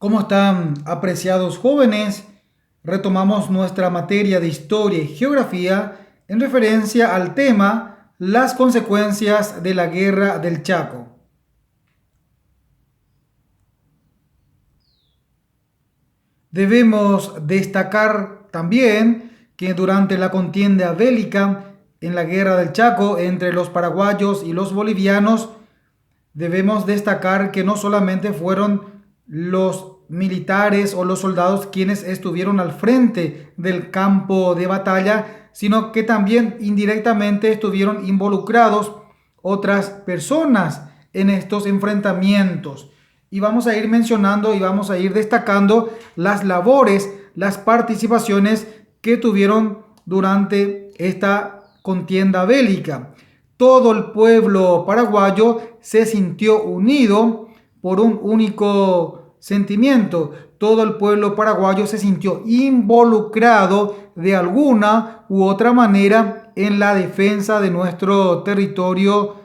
¿Cómo están, apreciados jóvenes? Retomamos nuestra materia de historia y geografía en referencia al tema las consecuencias de la Guerra del Chaco. Debemos destacar también que durante la contienda bélica en la Guerra del Chaco entre los paraguayos y los bolivianos, debemos destacar que no solamente fueron los militares o los soldados quienes estuvieron al frente del campo de batalla, sino que también indirectamente estuvieron involucrados otras personas en estos enfrentamientos. Y vamos a ir mencionando y vamos a ir destacando las labores, las participaciones que tuvieron durante esta contienda bélica. Todo el pueblo paraguayo se sintió unido por un único sentimiento. Todo el pueblo paraguayo se sintió involucrado de alguna u otra manera en la defensa de nuestro territorio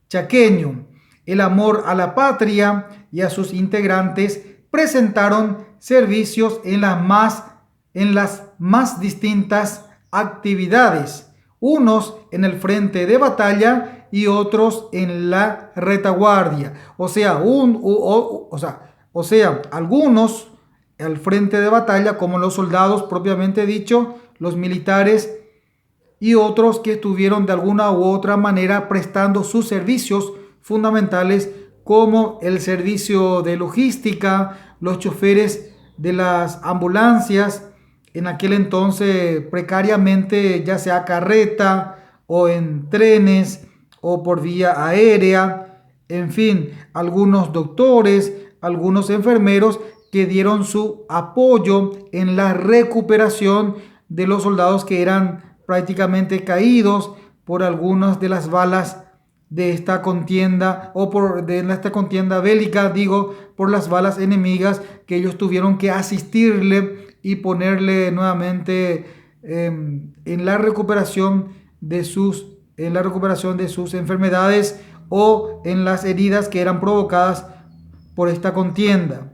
chaqueño. El amor a la patria y a sus integrantes presentaron servicios en las más distintas actividades, unos en el frente de batalla y otros en la retaguardia. Algunos al frente de batalla, como los soldados propiamente dicho, los militares, y otros que estuvieron de alguna u otra manera prestando sus servicios fundamentales, como el servicio de logística, los choferes de las ambulancias, en aquel entonces precariamente, ya sea carreta o en trenes o por vía aérea, en fin, algunos doctores, algunos enfermeros que dieron su apoyo en la recuperación de los soldados que eran prácticamente caídos por algunas de las balas de esta contienda de esta contienda bélica, digo, por las balas enemigas, que ellos tuvieron que asistirle y ponerle nuevamente en la recuperación de sus enfermedades o en las heridas que eran provocadas por esta contienda.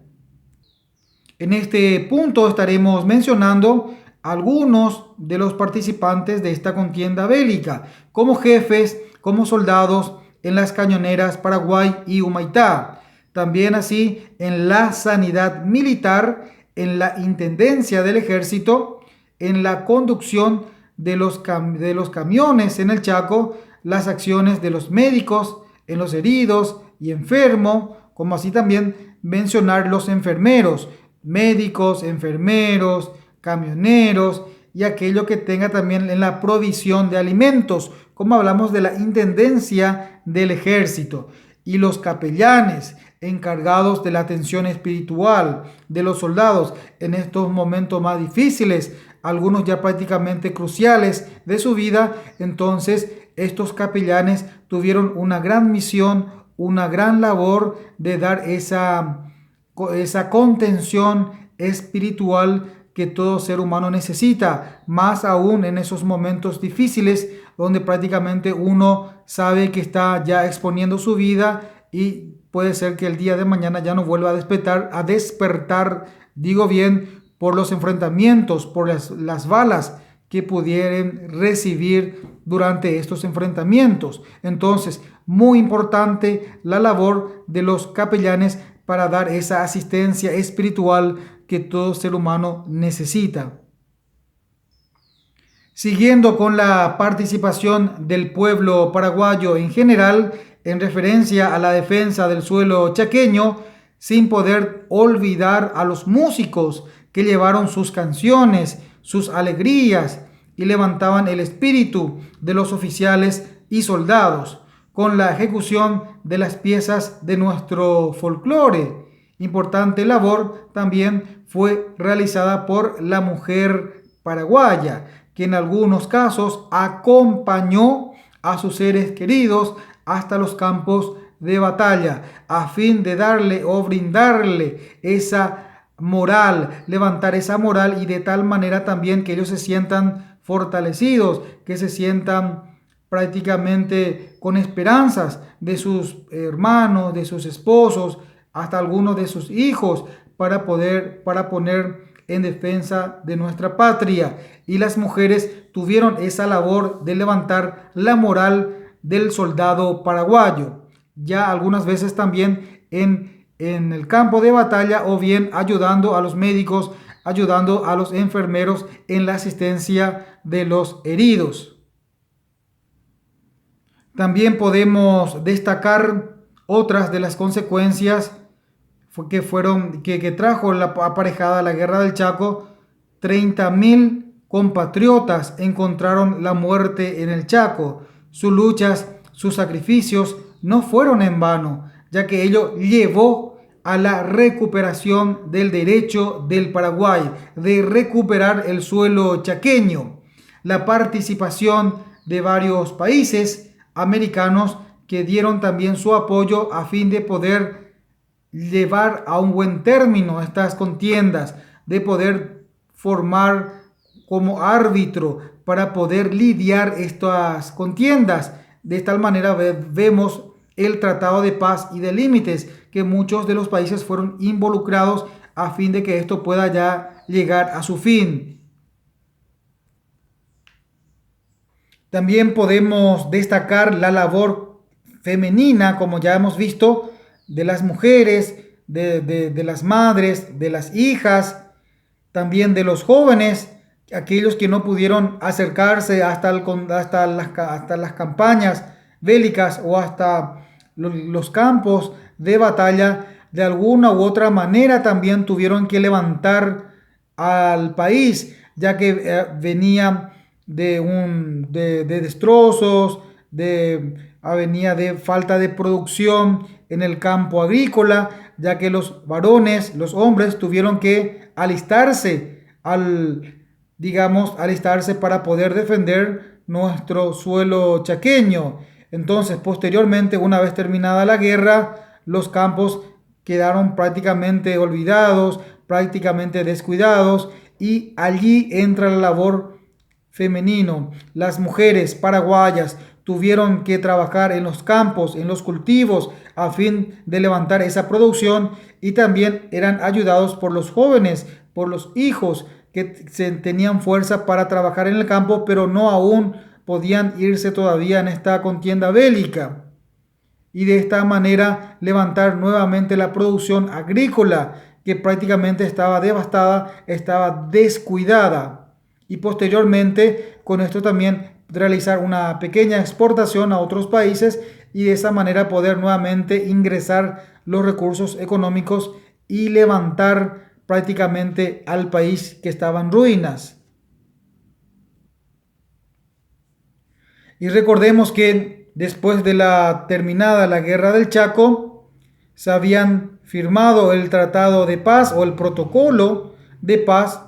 En este punto estaremos mencionando algunos de los participantes de esta contienda bélica, como jefes, como soldados en las cañoneras Paraguay y Humaitá. También así en la sanidad militar, en la intendencia del ejército, en la conducción de los camiones en el Chaco, las acciones de los médicos en los heridos y enfermos, como así también mencionar los enfermeros, médicos, enfermeros, camioneros y aquello que tenga también en la provisión de alimentos, como hablamos de la intendencia del ejército, y los capellanes encargados de la atención espiritual de los soldados en estos momentos más difíciles, algunos ya prácticamente cruciales de su vida. Entonces estos capellanes tuvieron una gran misión, una gran labor de dar esa contención espiritual que todo ser humano necesita, más aún en esos momentos difíciles donde prácticamente uno sabe que está ya exponiendo su vida y puede ser que el día de mañana ya no vuelva a despertar, digo bien, por los enfrentamientos, por las balas que pudieran recibir durante estos enfrentamientos. Entonces, muy importante la labor de los capellanes para dar esa asistencia espiritual que todo ser humano necesita. Siguiendo con la participación del pueblo paraguayo en general en referencia a la defensa del suelo chaqueño, sin poder olvidar a los músicos que llevaron sus canciones, sus alegrías y levantaban el espíritu de los oficiales y soldados con la ejecución de las piezas de nuestro folclore. Importante labor también fue realizada por la mujer paraguaya, que en algunos casos acompañó a sus seres queridos hasta los campos de batalla, a fin de darle o brindarle esa moral, levantar esa moral y de tal manera también que ellos se sientan fortalecidos, que se sientan prácticamente con esperanzas de sus hermanos, de sus esposos, hasta algunos de sus hijos, para poner en defensa de nuestra patria. Y las mujeres tuvieron esa labor de levantar la moral del soldado paraguayo, ya algunas veces también en el campo de batalla, o bien ayudando a los médicos, ayudando a los enfermeros en la asistencia de los heridos. También podemos destacar otras de las consecuencias que trajo la aparejada la guerra del Chaco. 30.000 compatriotas encontraron la muerte en el Chaco. Sus luchas, sus sacrificios no fueron en vano, ya que ello llevó a la recuperación del derecho del Paraguay, de recuperar el suelo chaqueño, la participación de varios países americanos que dieron también su apoyo a fin de poder llevar a un buen término estas contiendas, de poder formar como árbitro para poder lidiar estas contiendas. De tal manera vemos el Tratado de Paz y de Límites, que muchos de los países fueron involucrados a fin de que esto pueda ya llegar a su fin. También podemos destacar la labor femenina, como ya hemos visto, de las mujeres, de las madres, de las hijas, también de los jóvenes, aquellos que no pudieron acercarse hasta las campañas bélicas o hasta los campos de batalla. De alguna u otra manera también tuvieron que levantar al país, ya que venía de destrozos, venía de falta de producción en el campo agrícola, ya que los varones, los hombres, tuvieron que alistarse para poder defender nuestro suelo chaqueño. Entonces, posteriormente, una vez terminada la guerra, los campos quedaron prácticamente olvidados, prácticamente descuidados, y allí entra la labor femenino. Las mujeres paraguayas tuvieron que trabajar en los campos, en los cultivos, a fin de levantar esa producción, y también eran ayudados por los jóvenes, por los hijos que tenían fuerza para trabajar en el campo, pero no aún podían irse todavía en esta contienda bélica. Y de esta manera levantar nuevamente la producción agrícola, que prácticamente estaba devastada, estaba descuidada. Y posteriormente, con esto también realizar una pequeña exportación a otros países, y de esa manera poder nuevamente ingresar los recursos económicos y levantar prácticamente al país que estaba en ruinas. Y recordemos que después de terminada la guerra del Chaco, se habían firmado el Tratado de Paz o el Protocolo de Paz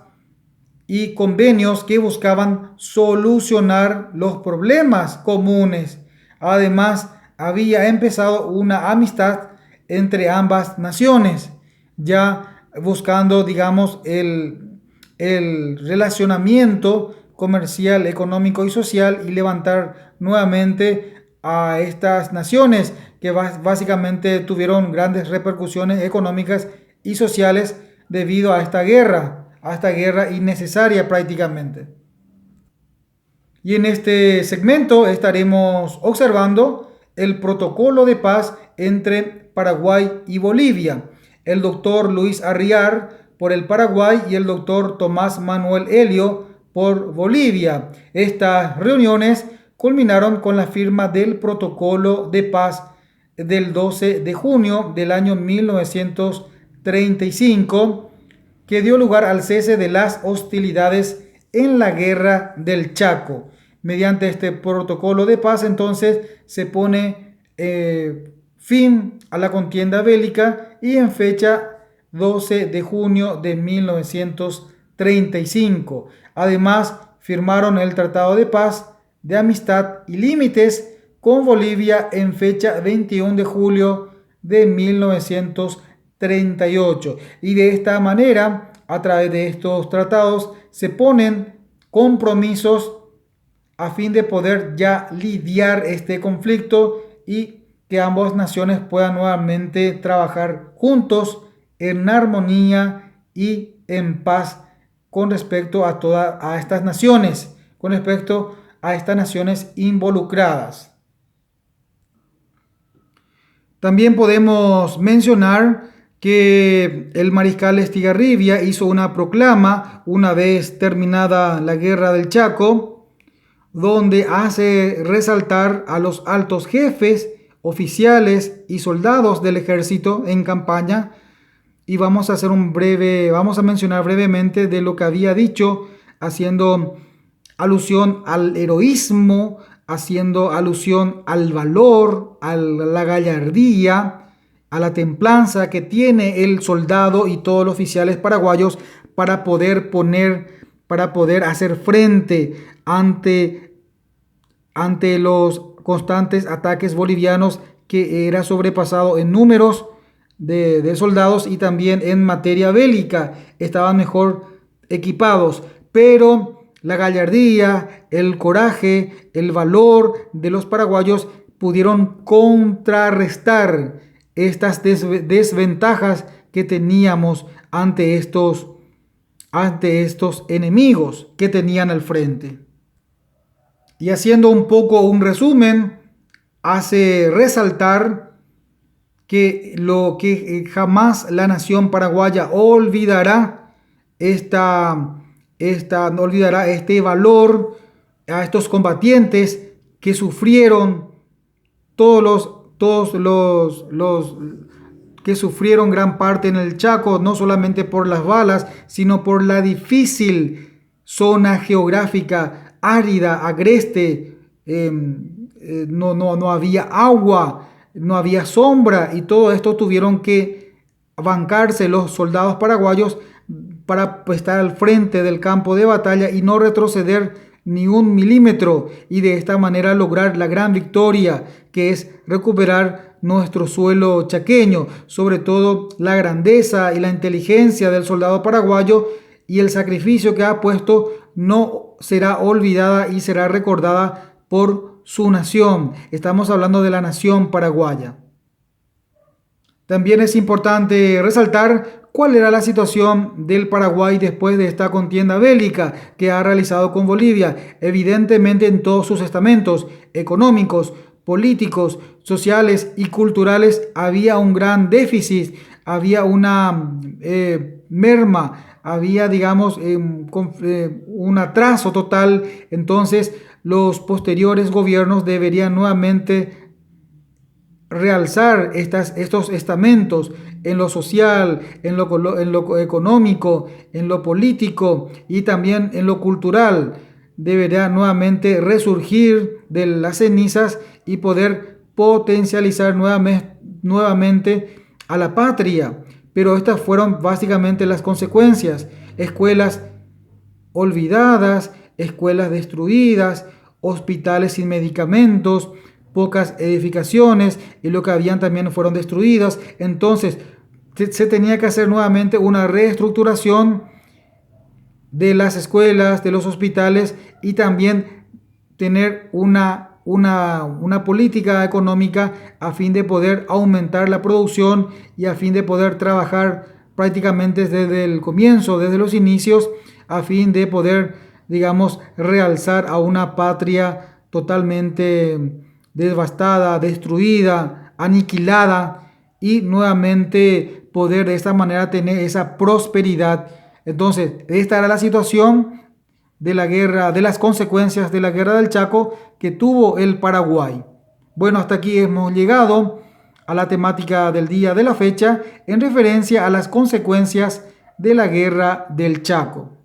y convenios que buscaban solucionar los problemas comunes. Además, había empezado una amistad entre ambas naciones, ya buscando, digamos, el relacionamiento comercial, económico y social, y levantar nuevamente a estas naciones que básicamente tuvieron grandes repercusiones económicas y sociales debido a esta guerra innecesaria prácticamente. Y en este segmento estaremos observando el protocolo de paz entre Paraguay y Bolivia. El doctor Luis Arriar por el Paraguay y el doctor Tomás Manuel Helio por Bolivia. Estas reuniones culminaron con la firma del protocolo de paz del 12 de junio del año 1935, que dio lugar al cese de las hostilidades en la guerra del Chaco. Mediante este protocolo de paz, entonces, se pone fin a la contienda bélica, y en fecha 12 de junio de 1935. Además, firmaron el Tratado de Paz, de Amistad y Límites con Bolivia en fecha 21 de julio de 1938. Y de esta manera, a través de estos tratados, se ponen compromisos a fin de poder ya lidiar este conflicto y que ambas naciones puedan nuevamente trabajar juntos en armonía y en paz con respecto a estas naciones, con respecto a estas naciones involucradas. También podemos mencionar que el mariscal Estigarribia hizo una proclama una vez terminada la guerra del Chaco, donde hace resaltar a los altos jefes, oficiales y soldados del ejército en campaña. Y vamos a mencionar brevemente de lo que había dicho, haciendo alusión al heroísmo, haciendo alusión al valor, a la gallardía, a la templanza que tiene el soldado y todos los oficiales paraguayos para poder hacer frente ante los constantes ataques bolivianos, que era sobrepasado en números de soldados y también en materia bélica estaban mejor equipados, pero la gallardía, el coraje, el valor de los paraguayos pudieron contrarrestar estas desventajas que teníamos ante estos enemigos que tenían al frente. Y haciendo un poco un resumen, hace resaltar que lo que jamás la nación paraguaya olvidará no olvidará este valor a estos combatientes que sufrieron todos los que sufrieron gran parte en el Chaco, no solamente por las balas, sino por la difícil zona geográfica árida, agreste, no había agua, no había sombra, y todo esto tuvieron que bancarse los soldados paraguayos para estar al frente del campo de batalla y no retroceder ni un milímetro, y de esta manera lograr la gran victoria que es recuperar nuestro suelo chaqueño. Sobre todo la grandeza y la inteligencia del soldado paraguayo y el sacrificio que ha puesto no será olvidada y será recordada por su nación. Estamos hablando de la nación paraguaya. También es importante resaltar cuál era la situación del Paraguay después de esta contienda bélica que ha realizado con Bolivia. Evidentemente, en todos sus estamentos económicos, políticos, sociales y culturales había un gran déficit, había una merma, había, digamos, un atraso total. Entonces, los posteriores gobiernos deberían nuevamente realzar estos estamentos en lo social, en lo económico, en lo político y también en lo cultural. Deberá nuevamente resurgir de las cenizas y poder potencializar nuevamente a la patria. Pero estas fueron básicamente las consecuencias: escuelas olvidadas, escuelas destruidas, hospitales sin medicamentos, pocas edificaciones, y lo que habían también fueron destruidas. Entonces se tenía que hacer nuevamente una reestructuración de las escuelas, de los hospitales, y también tener una política económica a fin de poder aumentar la producción y a fin de poder trabajar prácticamente desde el comienzo, desde los inicios, a fin de poder, digamos, realzar a una patria totalmente devastada, destruida, aniquilada, y nuevamente poder de esta manera tener esa prosperidad. Entonces, esta era la situación de la guerra, de las consecuencias de la guerra del Chaco que tuvo el Paraguay. Bueno, hasta aquí hemos llegado a la temática del día de la fecha en referencia a las consecuencias de la guerra del Chaco.